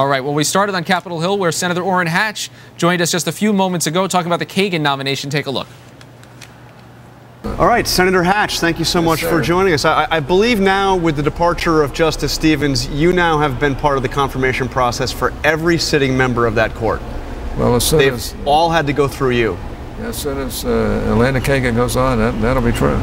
All right, well, we started on Capitol Hill, where Senator Orrin Hatch joined us just a few moments ago talking about the Kagan nomination. Take a look. All right, Senator Hatch, thank you so much for joining us. I believe now, with the departure of Justice Stevens, you now have been part of the confirmation process for every sitting member of that court. Well, they've all had to go through you. As soon as Elena Kagan goes on, that'll be true.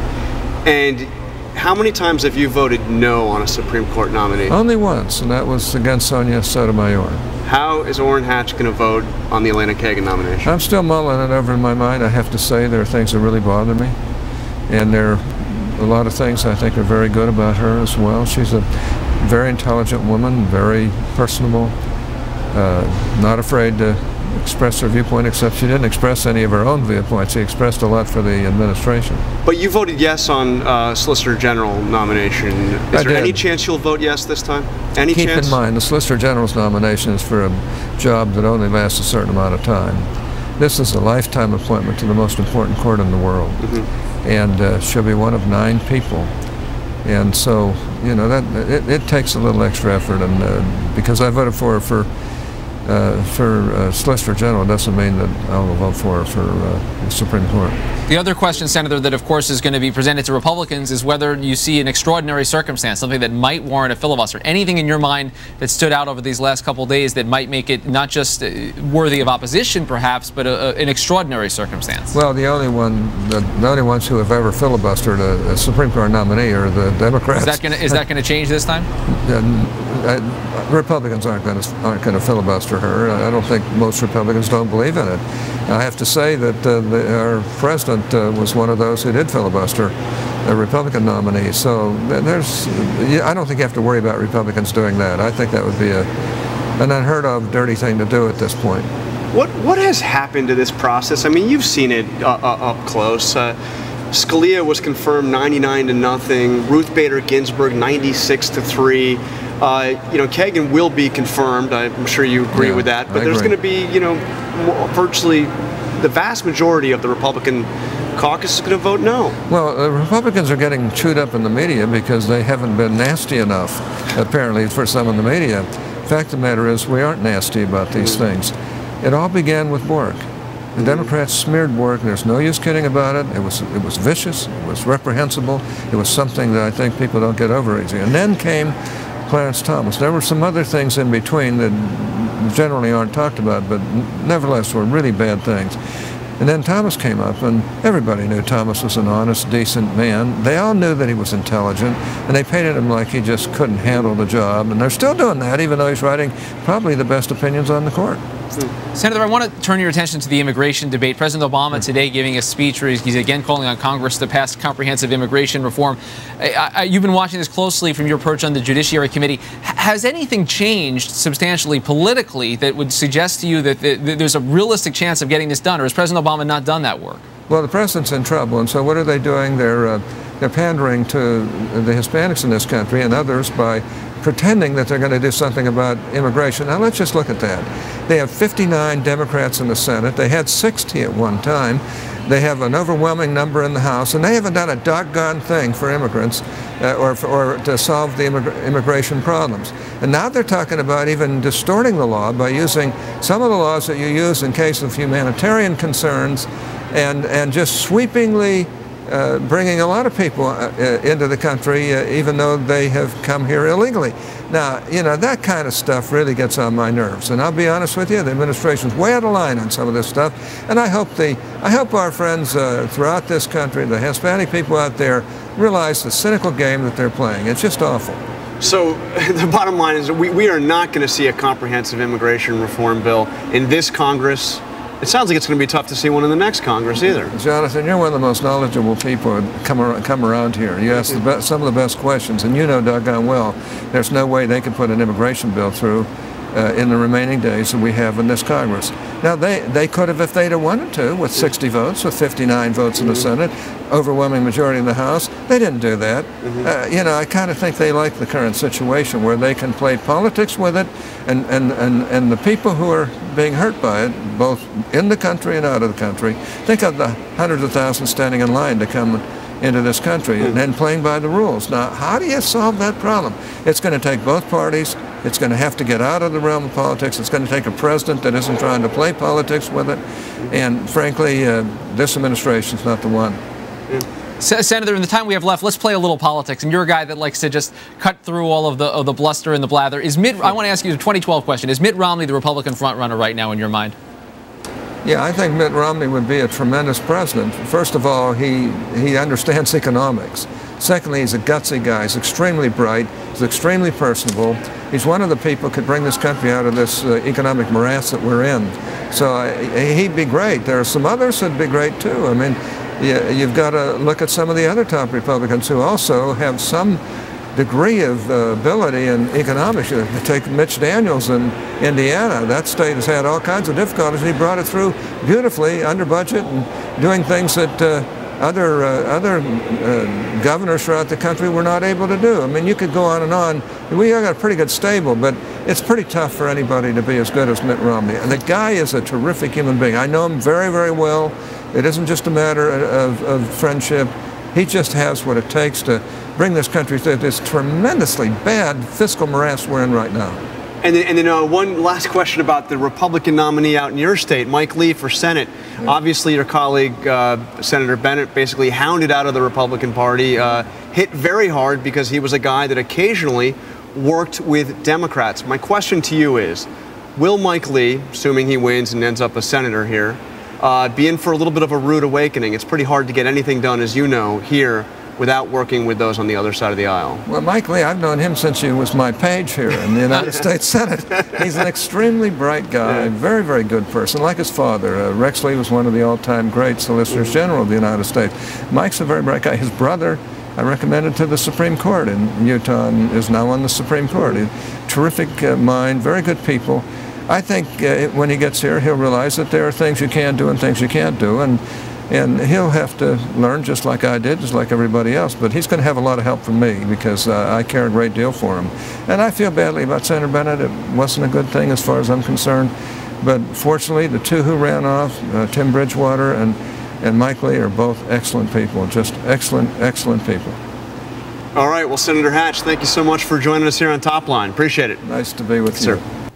And how many times have you voted no on a Supreme Court nominee? Only once, and that was against Sonia Sotomayor. How is Orrin Hatch going to vote on the Elena Kagan nomination? I'm still mulling it over in my mind. I have to say there are things that really bother me. And there are a lot of things I think are very good about her as well. She's a very intelligent woman, very personable, not afraid to express her viewpoint, except she didn't express any of her own viewpoints. She expressed a lot for the administration. But you voted yes on Solicitor General nomination. Is there any chance you'll vote yes this time? Any chance? Keep in mind, the Solicitor General's nomination is for a job that only lasts a certain amount of time. This is a lifetime appointment to the most important court in the world. And she'll be one of 9 people. And so, you know, it takes a little extra effort. And because I voted for her for Solicitor General doesn't mean that I will vote for her for the Supreme Court. The other question, Senator, that of course is going to be presented to Republicans is whether you see an extraordinary circumstance, something that might warrant a filibuster. Anything in your mind that stood out over these last couple of days that might make it not just worthy of opposition, perhaps, but an extraordinary circumstance? Well, the only ones who have ever filibustered a Supreme Court nominee are the Democrats. Is that going to change this time? Republicans aren't going to filibuster her. I don't think most Republicans don't believe in it. I have to say that our president was one of those who did filibuster a Republican nominee. So I don't think you have to worry about Republicans doing that. I think that would be an unheard of, dirty thing to do at this point. What has happened to this process? I mean, you've seen it up close. Scalia was confirmed 99-0. Ruth Bader Ginsburg 96-3. You know, Kagan will be confirmed. I'm sure you agree with that. But there's going to be, you know, virtually the vast majority of the Republican caucus is going to vote no. Well, the Republicans are getting chewed up in the media because they haven't been nasty enough, apparently, for some in the media. The fact of the matter is, we aren't nasty about these things. It all began with Bork. The Democrats smeared Bork. There's no use kidding about it. It was vicious. It was reprehensible. It was something that I think people don't get over easy. And then came Clarence Thomas. There were some other things in between that generally aren't talked about, but nevertheless were really bad things. And then Thomas came up, and everybody knew Thomas was an honest, decent man. They all knew that he was intelligent, and they painted him like he just couldn't handle the job. And they're still doing that, even though he's writing probably the best opinions on the court. Senator, I want to turn your attention to the immigration debate. President Obama today giving a speech where he's again calling on Congress to pass comprehensive immigration reform. You've been watching this closely from your perch on the Judiciary Committee. Has anything changed substantially politically that would suggest to you that there's a realistic chance of getting this done, or has President Obama not done that work? Well, the president's in trouble, and so what are they doing? They're pandering to the Hispanics in this country and others by pretending that they're going to do something about immigration. Now, let's just look at that. They have 59 Democrats in the Senate. They had 60 at one time. They have an overwhelming number in the House, and they haven't done a doggone thing for immigrants or to solve the immigration problems. And now they're talking about even distorting the law by using some of the laws that you use in case of humanitarian concerns and just sweepingly bringing a lot of people into the country, even though they have come here illegally. Now, you know, that kind of stuff really gets on my nerves. And I'll be honest with you, the administration's way out of line on some of this stuff. And I hope our friends throughout this country, the Hispanic people out there, realize the cynical game that they're playing. It's just awful. So the bottom line is we are not going to see a comprehensive immigration reform bill in this Congress. It sounds like it's going to be tough to see one in the next Congress either. Jonathan, you're one of the most knowledgeable people that come around here. You ask some of the best questions, and you know doggone well there's no way they could put an immigration bill through in the remaining days that we have in this Congress. Now, they could have if they'd have wanted to, with 60 votes, with 59 votes in the Senate, overwhelming majority in the House. They didn't do that. You know, I kind of think they like the current situation where they can play politics with it, and the people who are being hurt by it, both in the country and out of the country, think of the hundreds of thousands standing in line to come into this country and then playing by the rules. Now, how do you solve that problem? It's going to take both parties It's going to have to get out of the realm of politics. It's going to take a president that isn't trying to play politics with it. And frankly, this administration is not the one. Senator, in the time we have left, let's play a little politics. And you're a guy that likes to just cut through all of the bluster and the blather. I want to ask you the 2012 question. Is Mitt Romney the Republican frontrunner right now in your mind? Yeah, I think Mitt Romney would be a tremendous president. First of all, he understands economics. Secondly, he's a gutsy guy. He's extremely bright. He's extremely personable. He's one of the people who could bring this country out of this economic morass that we're in. So he'd be great. There are some others that'd be great too. I mean, you've got to look at some of the other top Republicans who also have some degree of ability in economics. You take Mitch Daniels in Indiana. That state has had all kinds of difficulties. He brought it through beautifully, under budget, and doing things that other governors throughout the country were not able to do. I mean, you could go on and on. We got a pretty good stable, but it's pretty tough for anybody to be as good as Mitt Romney. And the guy is a terrific human being. I know him very, very well. It isn't just a matter of friendship. He just has what it takes to bring this country through this tremendously bad fiscal morass we're in right now. And then one last question about the Republican nominee out in your state, Mike Lee for Senate. Yeah. Obviously, your colleague, Senator Bennett, basically hounded out of the Republican Party, hit very hard because he was a guy that occasionally worked with Democrats. My question to you is, will Mike Lee, assuming he wins and ends up a senator here, be in for a little bit of a rude awakening? It's pretty hard to get anything done, as you know, here without working with those on the other side of the aisle. Well, Mike Lee, I've known him since he was my page here in the United States Senate. He's an extremely bright guy, a very, very good person, like his father. Rex Lee was one of the all-time great Solicitors General of the United States. Mike's a very bright guy. His brother, I recommended to the Supreme Court in Utah and is now on the Supreme Court. Terrific mind, very good people. I think when he gets here, he'll realize that there are things you can do and things you can't do, and he'll have to learn just like I did, just like everybody else. But he's going to have a lot of help from me because I care a great deal for him. And I feel badly about Senator Bennett. It wasn't a good thing as far as I'm concerned. But fortunately, the two who ran off, Tim Bridgewater and Mike Lee, are both excellent people, just excellent, excellent people. All right. Well, Senator Hatch, thank you so much for joining us here on Top Line. Appreciate it. Nice to be with you. Sir.